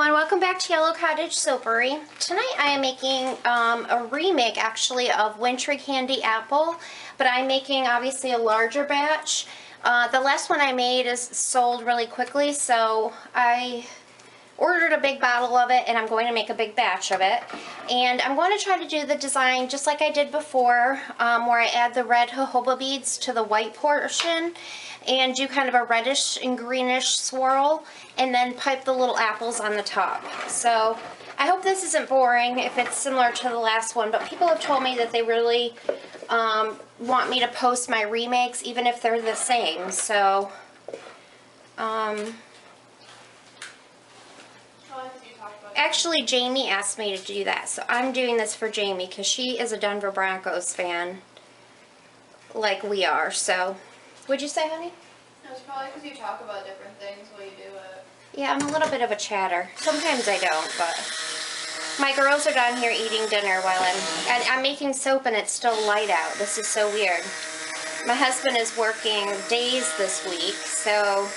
everyone, welcome back to Yellow Cottage Soapery. Tonight I am making a remake actually of Wintry Candy Apple, but I'm making obviously a larger batch. The last one I made is sold really quickly, so I ordered a big bottle of it and I'm going to make a big batch of it. And I'm going to try to do the design just like I did before, where I add the red jojoba beads to the white portion and do kind of a reddish and greenish swirl and then pipe the little apples on the top. So I hope this isn't boring if it's similar to the last one, but people have told me that they really want me to post my remakes even if they're the same. So actually Jamie asked me to do that, so I'm doing this for Jamie because she is a Denver Broncos fan like we are. So what'd you say, honey? No, it's probably because you talk about different things while you do it. Yeah, I'm a little bit of a chatter. Sometimes I don't, but my girls are down here eating dinner while I'm making soap and it's still light out. This is so weird. My husband is working days this week, so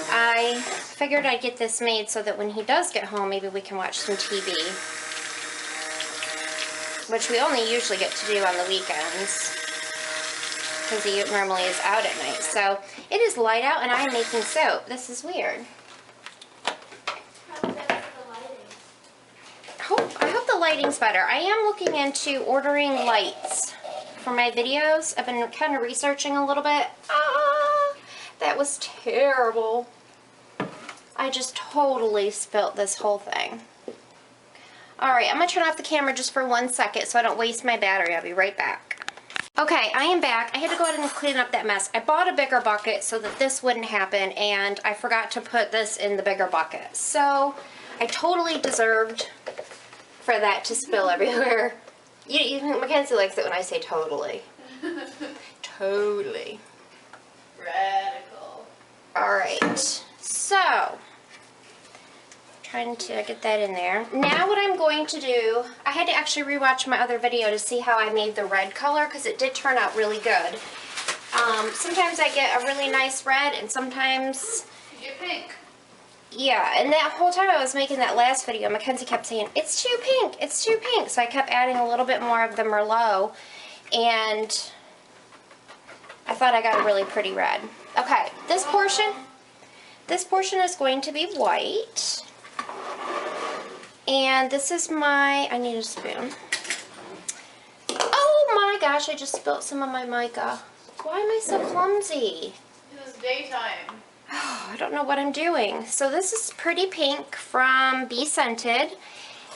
I figured I'd get this made so that when he does get home, maybe we can watch some TV, which we only usually get to do on the weekends because he normally is out at night. So it is light out and I am making soap. This is weird. I hope the lighting's better. I am looking into ordering lights for my videos. I've been kind of researching a little bit. That was terrible. I just totally spilt this whole thing. Alright, I'm going to turn off the camera just for 1 second so I don't waste my battery. I'll be right back. Okay, I am back. I had to go ahead and clean up that mess. I bought a bigger bucket so that this wouldn't happen, and I forgot to put this in the bigger bucket. So, I totally deserved for that to spill everywhere. Mackenzie likes it when I say totally. Totally. Radical. Alright, so trying to get that in there. Now what I'm going to do, I had to actually rewatch my other video to see how I made the red color because it did turn out really good. Sometimes I get a really nice red and sometimes you get pink. Yeah, and that whole time I was making that last video, Mackenzie kept saying, it's too pink, it's too pink. So I kept adding a little bit more of the Merlot and I thought I got a really pretty red. Okay, this portion is going to be white. And this is my, I need a spoon. Oh my gosh, I just spilled some of my mica. Why am I so clumsy? It was daytime. Oh, I don't know what I'm doing. So this is Pretty Pink from Be Scented.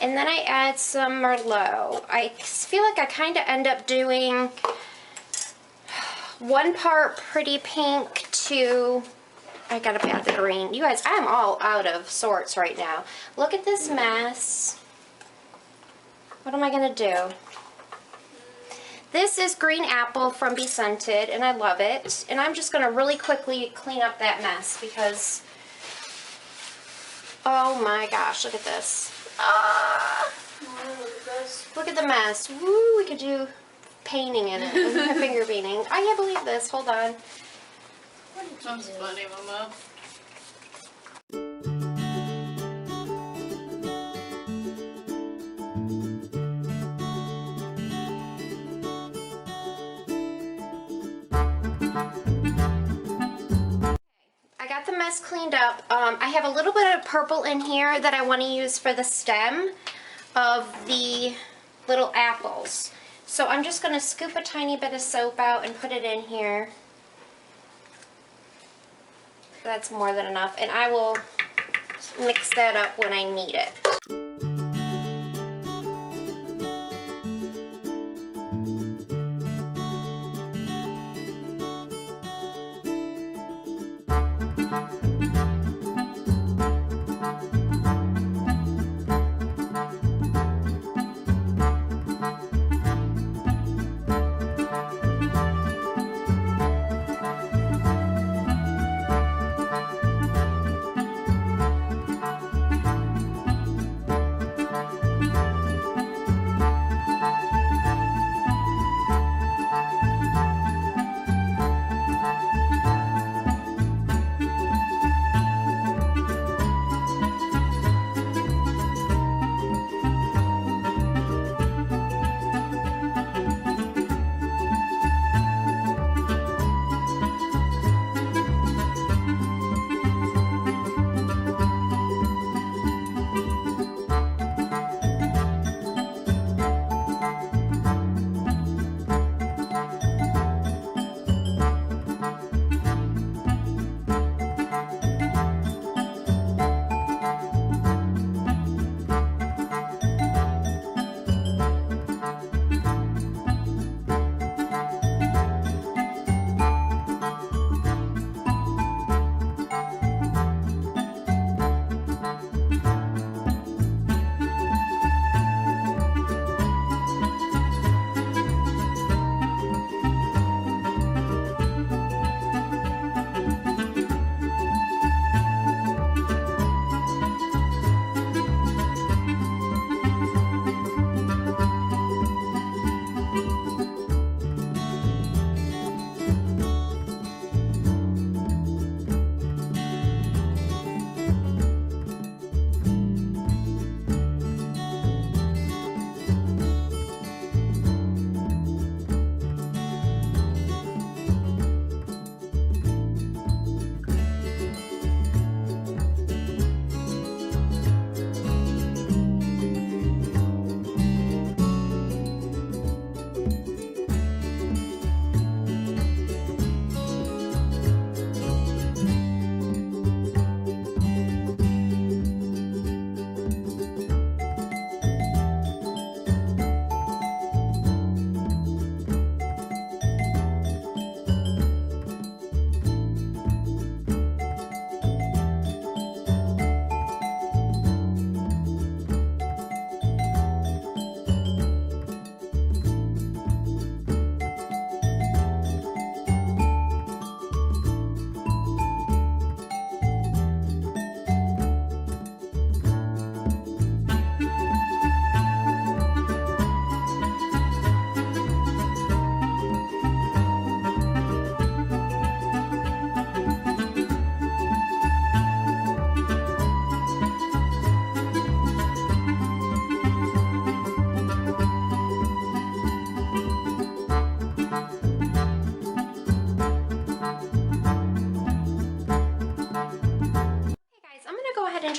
And then I add some Merlot. I feel like I kind of end up doing 1 part Pretty Pink to, I gotta add the green. You guys, I'm all out of sorts right now. Look at this mess. What am I gonna do? This is Green Apple from Be Scented, and I love it. And I'm just gonna really quickly clean up that mess because, oh my gosh, look at this. Look at this. Look at the mess. Woo, we could do painting in it. Finger painting. I can't believe this. Hold on. That's funny, Mama. I got the mess cleaned up. I have a little bit of purple in here that I want to use for the stem of the little apples. So I'm just going to scoop a tiny bit of soap out and put it in here. That's more than enough, and I will mix that up when I need it.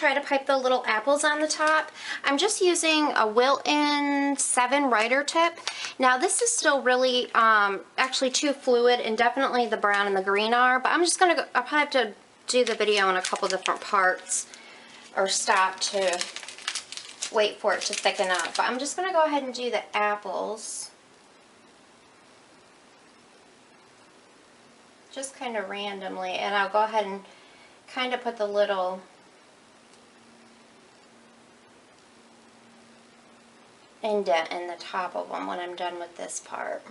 try to pipe the little apples on the top. I'm just using a Wilton 7 Rider tip. Now this is still really actually too fluid, and definitely the brown and the green are, but I'm just gonna go, I'll probably have to do the video in a couple different parts or stop to wait for it to thicken up. But I'm just gonna go ahead and do the apples. Just kind of randomly, and I'll go ahead and kind of put the little indent in the top of them when I'm done with this part.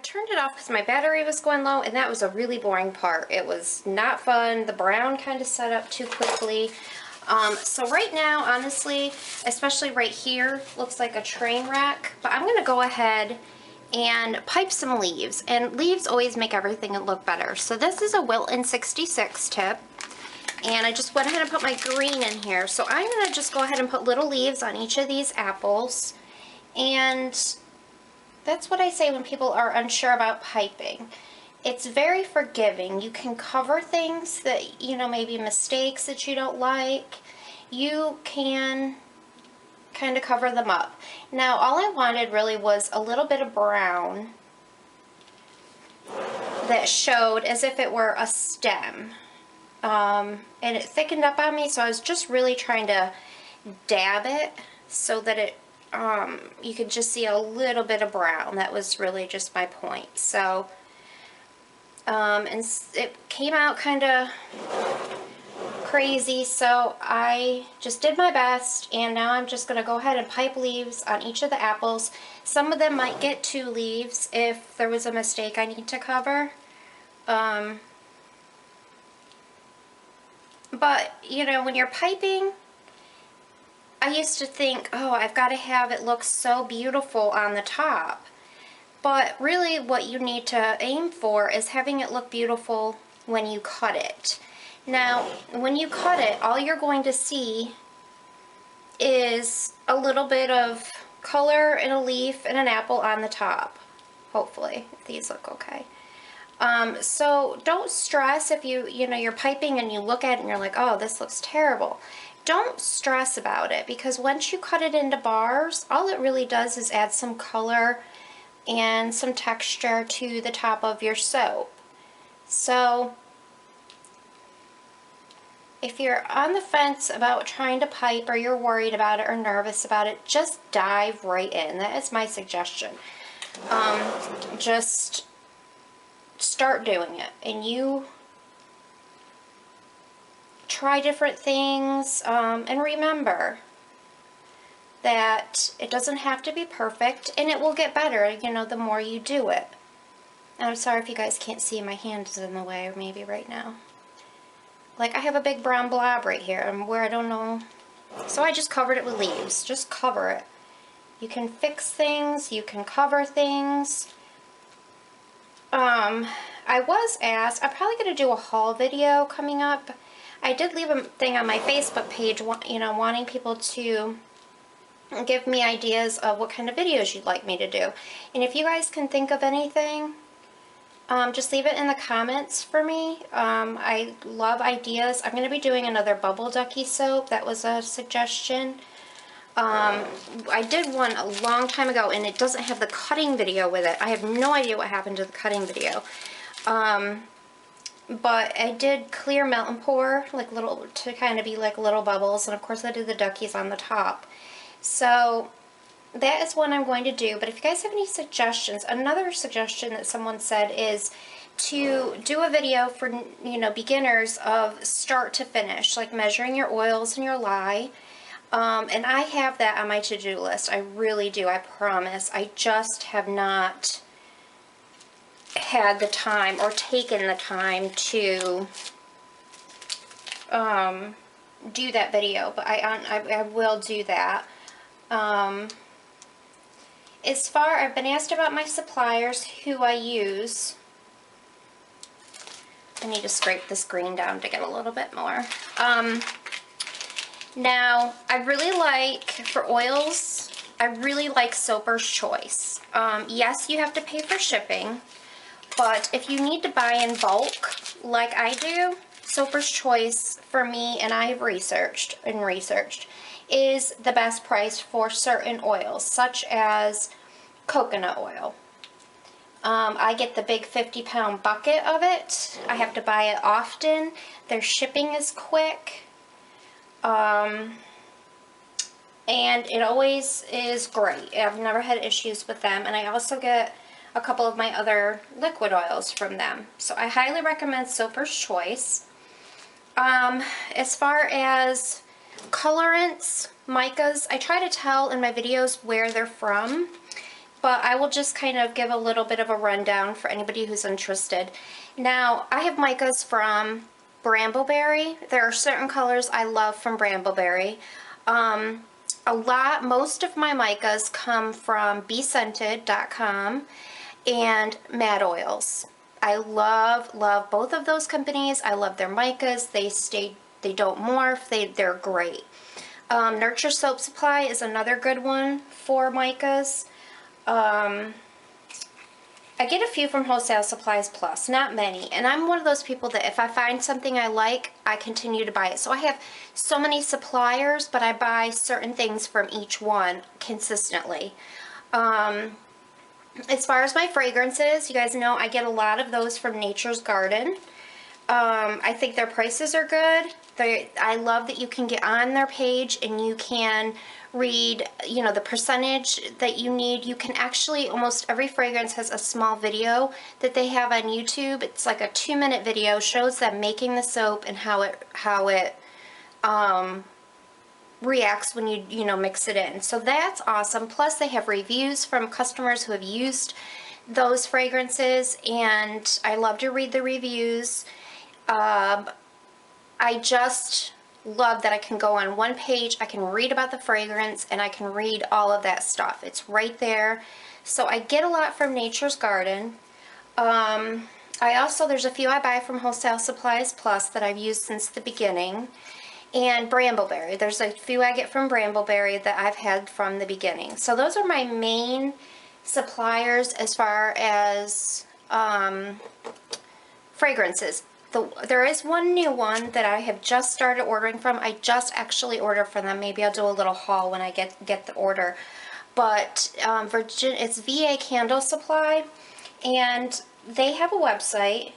Turned it off because my battery was going low, and that was a really boring part. It was not fun. The brown kind of set up too quickly. So right now, honestly, especially right here, looks like a train wreck, but I'm going to go ahead and pipe some leaves, and leaves always make everything look better. So this is a Wilton 66 tip, and I just went ahead and put my green in here. So I'm going to just go ahead and put little leaves on each of these apples, and that's what I say when people are unsure about piping. It's very forgiving. You can cover things that, you know, maybe mistakes that you don't like. You can kind of cover them up. Now, all I wanted really was a little bit of brown that showed as if it were a stem. And it thickened up on me, so I was just really trying to dab it so that it you could just see a little bit of brown. That was really just my point. So, and it came out kind of crazy, so I just did my best, and now I'm just going to go ahead and pipe leaves on each of the apples. Some of them might get 2 leaves if there was a mistake I need to cover. But, you know, when you're piping, I used to think, oh, I've got to have it look so beautiful on the top. But really what you need to aim for is having it look beautiful when you cut it. Now, when you cut it, all you're going to see is a little bit of color and a leaf and an apple on the top. Hopefully, if these look okay. So don't stress if you're piping and you look at it and you're like, oh, this looks terrible. Don't stress about it, because once you cut it into bars, all it really does is add some color and some texture to the top of your soap. So if you're on the fence about trying to pipe, or you're worried about it or nervous about it, just dive right in. That is my suggestion. Just start doing it, and you try different things, and remember that it doesn't have to be perfect, and it will get better, you know, the more you do it. And I'm sorry if you guys can't see, my hand is in the way maybe right now. Like, I have a big brown blob right here where I don't know. So I just covered it with leaves. Just cover it. You can fix things, you can cover things. I was asked, I'm probably going to do a haul video coming up. I did leave a thing on my Facebook page, you know, wanting people to give me ideas of what kind of videos you'd like me to do. And if you guys can think of anything, just leave it in the comments for me. I love ideas. I'm going to be doing another bubble ducky soap. That was a suggestion. I did one a long time ago, and it doesn't have the cutting video with it. I have no idea what happened to the cutting video. But I did clear melt and pour, like little, to kind of be like little bubbles, and of course I did the duckies on the top. So that is what I'm going to do. But if you guys have any suggestions, another suggestion that someone said is to do a video for, you know, beginners of start to finish, like measuring your oils and your lye. And I have that on my to-do list. I really do, I promise. I just have not had the time or taken the time to do that video, but I will do that. As far, I've been asked about my suppliers, who I use. I need to scrape this green down to get a little bit more. Now, I really like, for oils, I really like Soaper's Choice. Yes, you have to pay for shipping, but if you need to buy in bulk, like I do, Soaper's Choice, for me, and I have researched, is the best price for certain oils, such as coconut oil. I get the big 50-pound bucket of it. I have to buy it often. Their shipping is quick. And it always is great. I've never had issues with them. And I also get a couple of my other liquid oils from them. So I highly recommend Soaper's Choice. As far as colorants, micas, I try to tell in my videos where they're from, but I will just kind of give a little bit of a rundown for anybody who's interested. Now, I have micas from Brambleberry. There are certain colors I love from Brambleberry. Most of my micas come from BeScented.com and Mad Oils. I love both of those companies. I love their micas. They don't morph. They're great. Nurture Soap Supply is another good one for micas. I get a few from Wholesale Supplies Plus, not many. And I'm one of those people that if I find something I like, I continue to buy it. So I have so many suppliers, but I buy certain things from each one consistently. As far as my fragrances, you guys know I get a lot of those from Nature's Garden. I think their prices are good. I love that you can get on their page and you can read, you know, the percentage that you need. You can actually, almost every fragrance has a small video that they have on YouTube. It's like a 2-minute video, shows them making the soap and how it reacts when you know, mix it in. So that's awesome. Plus they have reviews from customers who have used those fragrances, and I love to read the reviews. I just love that I can go on one page, I can read about the fragrance, and I can read all of that stuff. It's right there. So I get a lot from Nature's Garden. There's a few I buy from Wholesale Supplies Plus that I've used since the beginning. And Brambleberry. There's a few I get from Brambleberry that I've had from the beginning. So those are my main suppliers as far as fragrances. There is one new one that I have just started ordering from. I just actually ordered from them. Maybe I'll do a little haul when I get the order. But it's VA Candle Supply, and they have a website,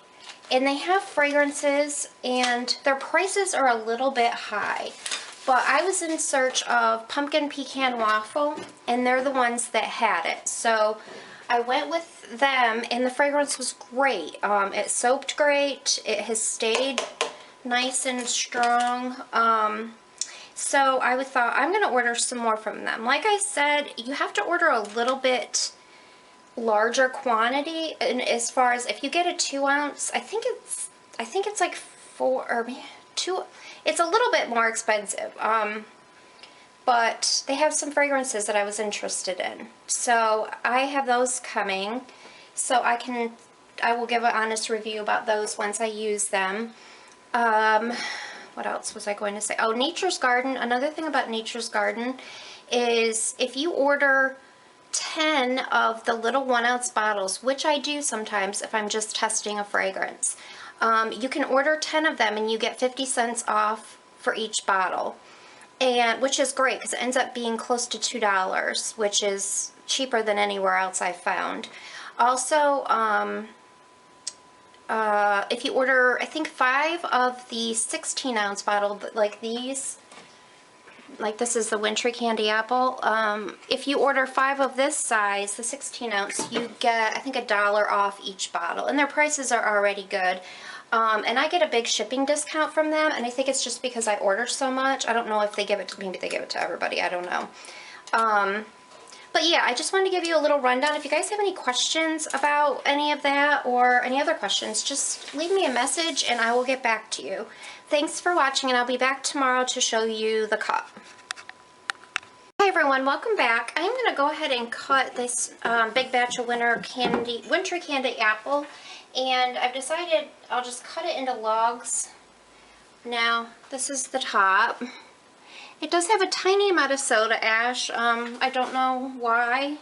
and they have fragrances, and their prices are a little bit high. But I was in search of Pumpkin Pecan Waffle, and they're the ones that had it. So I went with them, and the fragrance was great. It soaped great. It has stayed nice and strong. So I thought I'm going to order some more from them. Like I said, you have to order a little bit larger quantity, and as far as if you get a 2-ounce, I think it's like 4 or 2. It's a little bit more expensive. But they have some fragrances that I was interested in. So I have those coming. So I will give an honest review about those once I use them. What else was I going to say? Oh, Nature's Garden. Another thing about Nature's Garden is if you order 10 of the little 1-ounce bottles, which I do sometimes if I'm just testing a fragrance, you can order 10 of them and you get 50 cents off for each bottle. And which is great because it ends up being close to $2, which is cheaper than anywhere else I've found. Also, if you order, I think 5 of the 16-ounce bottle, like these, like this is the Wintry Candy Apple. If you order 5 of this size, the 16-ounce, you get, I think, $1 off each bottle. And their prices are already good. And I get a big shipping discount from them, and I think it's just because I order so much. I don't know if they give it to, maybe they give it to everybody, I don't know. But yeah, I just wanted to give you a little rundown. If you guys have any questions about any of that or any other questions, just leave me a message and I will get back to you. Thanks for watching, and I'll be back tomorrow to show you the cup. Hi everyone, welcome back. I'm going to go ahead and cut this big batch of Wintry Candy Apple. And I've decided I'll just cut it into logs. Now, this is the top. It does have a tiny amount of soda ash. I don't know why,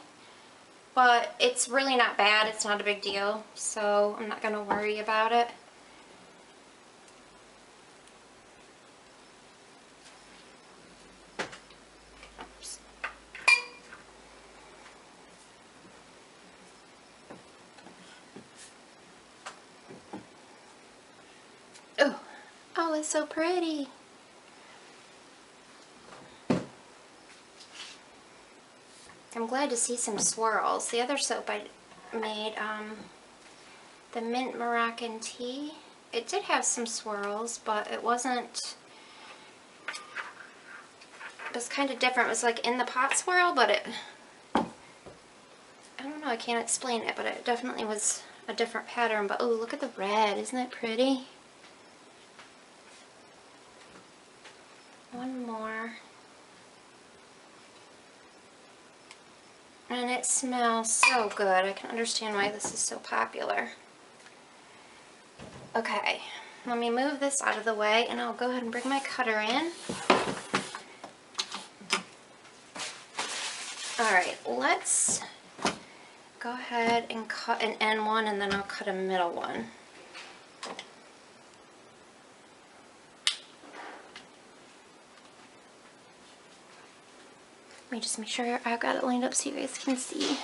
but it's really not bad. It's not a big deal, so I'm not going to worry about it. Oh, it's so pretty. I'm glad to see some swirls. The other soap I made, the Mint Moroccan Tea, it did have some swirls, but it wasn't, it was kind of different. It was like in the pot swirl, but it, I don't know, I can't explain it, but it definitely was a different pattern. But oh, look at the red. Isn't that pretty? One more. And it smells so good. I can understand why this is so popular. Okay, let me move this out of the way and I'll go ahead and bring my cutter in. Alright, let's go ahead and cut an end one and then I'll cut a middle one. Let me just make sure I've got it lined up so you guys can see.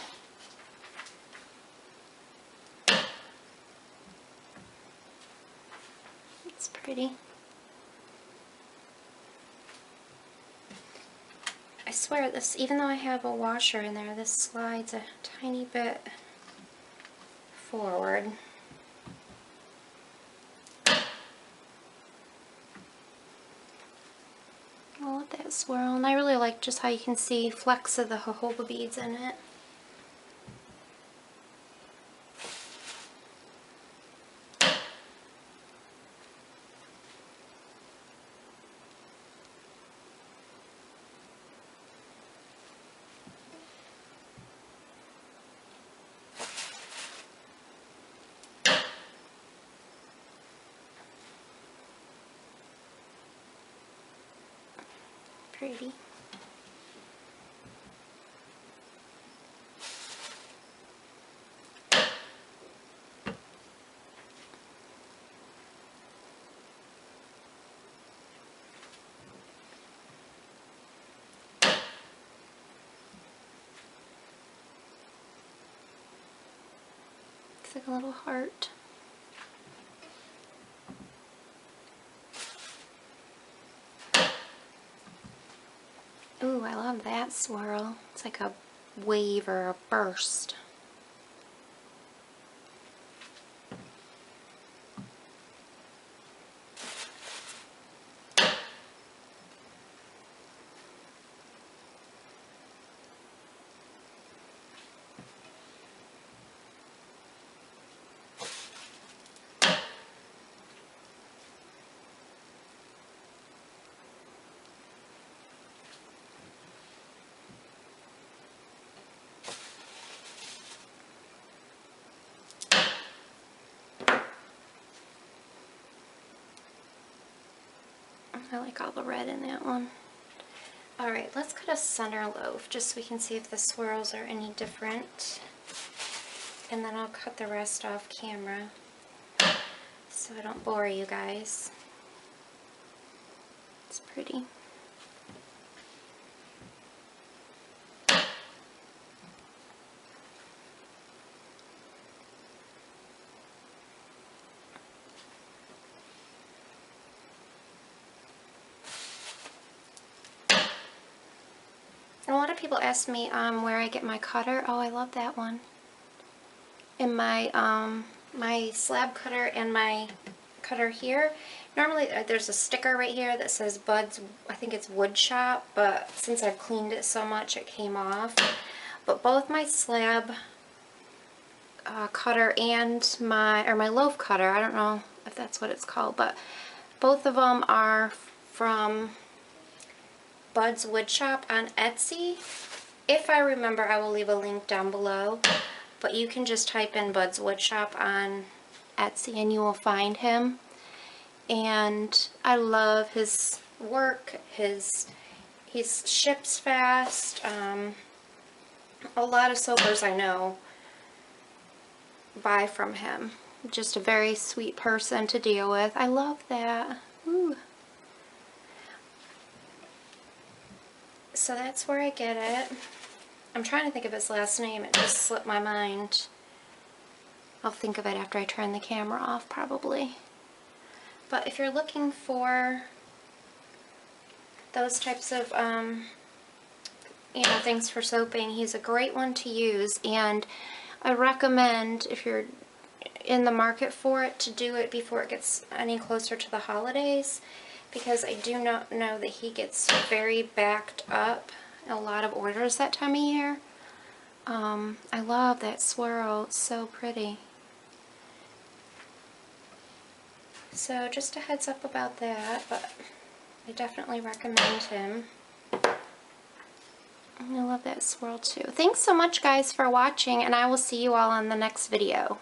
It's pretty. I swear this, even though I have a washer in there, this slides a tiny bit forward. I'll let that swirl, and I really like just how you can see flecks of the jojoba beads in it. Pretty. It's like a little heart. Ooh, I love that swirl. It's like a wave or a burst. I like all the red in that one. Alright, let's cut a center loaf just so we can see if the swirls are any different. And then I'll cut the rest off camera so I don't bore you guys. It's pretty. A lot of people ask me where I get my cutter. Oh, I love that one. And my my slab cutter and my cutter here. Normally there's a sticker right here that says Bud's, I think it's wood shop, but since I've cleaned it so much it came off. But both my slab cutter and my loaf cutter, I don't know if that's what it's called, but both of them are from Bud's Wood Shop on Etsy. If I remember, I will leave a link down below, but you can just type in Bud's Wood Shop on Etsy and you will find him. And I love his work. He ships fast. A lot of soapers I know buy from him. Just a very sweet person to deal with. I love that. Ooh. So that's where I get it. I'm trying to think of his last name. It just slipped my mind. I'll think of it after I turn the camera off, probably. But if you're looking for those types of, things for soaping, he's a great one to use. And I recommend, if you're in the market for it, to do it before it gets any closer to the holidays, because I do not know that he gets very backed up, a lot of orders that time of year. I love that swirl, it's so pretty. So just a heads up about that, but I definitely recommend him. I love that swirl too. Thanks so much guys for watching, and I will see you all on the next video.